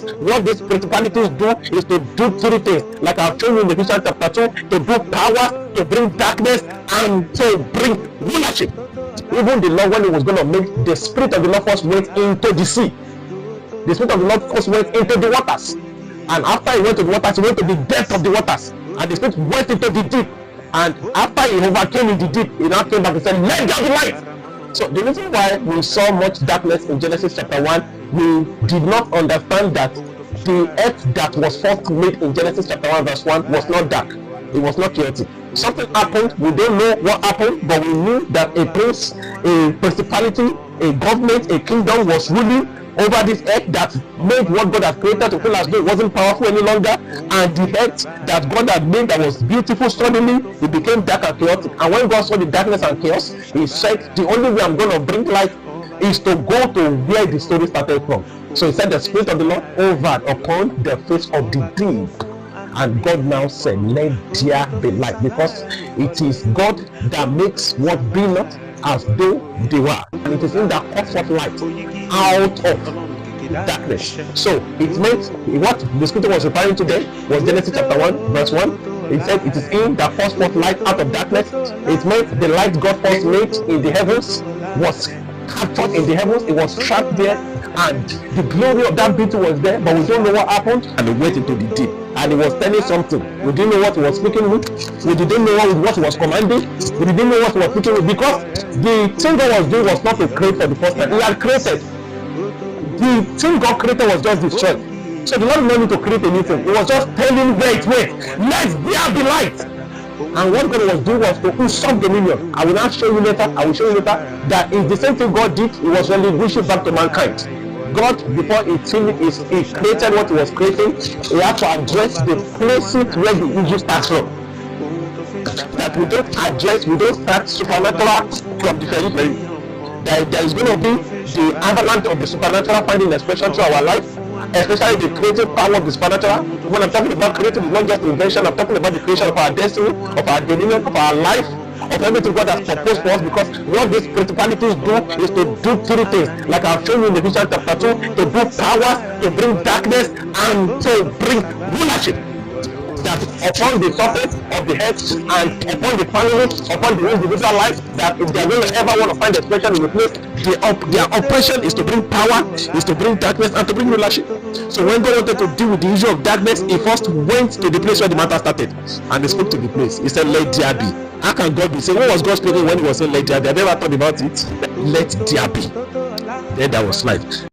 what these principalities do is to do three things, like I've shown you in Ephesians chapter 2, to do power, to bring darkness, and to bring rulership. Even the Lord, when he was going to make, the Spirit of the Lord first went into the sea. The Spirit of the Lord first went into the waters. And after he went to the waters, he went to the depth of the waters. And the Spirit went into the deep. And after he overcame in the deep, he now came back and said, let there be light. So the reason why we saw much darkness in Genesis chapter 1, we did not understand that the earth that was first made in Genesis chapter 1 verse 1 was not dark. It was not chaotic. Something happened, we don't know what happened, but we knew that a prince, a principality, a government, a kingdom was ruling over this earth that made what God had created to feel as though it wasn't powerful any longer, and the earth that God had made that was beautiful suddenly it became dark and chaotic. And when God saw the darkness and chaos, he said, the only way I'm going to bring light is to go to where the story started from. So he said, the Spirit of the Lord hovered upon the face of the deep. And God now said, let there be light, because it is God that makes what be not as though they were, and it is in that cause forth light out of darkness. So it meant what the scripture was referring to then was Genesis chapter 1 verse 1. It said it is in that cause forth light out of darkness. It meant the light God first made in the heavens was captured in the heavens. It was trapped there, and the glory of that beauty was there, but we don't know what happened, and it went into the deep. And he was telling something. We didn't know what he was speaking with. We didn't know what he was commanding. We didn't know what he was speaking with, because the thing God was doing was not to create for the first time. He had created. The thing God created was just destroyed. So the Lord did not need to create anything. He was just telling wait, let there be light. And what God was doing was to usurp dominion. I will now show you later. I will show you later that it's the same thing God did. He was relinquishing back to mankind. God, before he created what he was creating, he had to address the places where the issue starts from. That we don't start supernatural from the periphery. There is going to be the avalanche of the supernatural finding expression to our life, especially the creative power of the supernatural. When I'm talking about creative, it's not just invention. I'm talking about the creation of our destiny, of our dominion, of our life, of everything God has proposed for us, because what these principalities do is to do three things, like I've shown you in Ephesians chapter 2, to do power, to bring darkness, and to bring rulership. That upon the surface of the earth and upon the family, upon the individual life, that if they are going to ever want to find expression in the place, their oppression is to bring power, is to bring darkness, and to bring rulership. So when God wanted to deal with the issue of darkness, he first went to the place where the matter started, and he spoke to the place. He said, let there be. How can God be saying, what was God speaking when he was saying let there be? Have you ever thought about it? Let there be. Then there was life.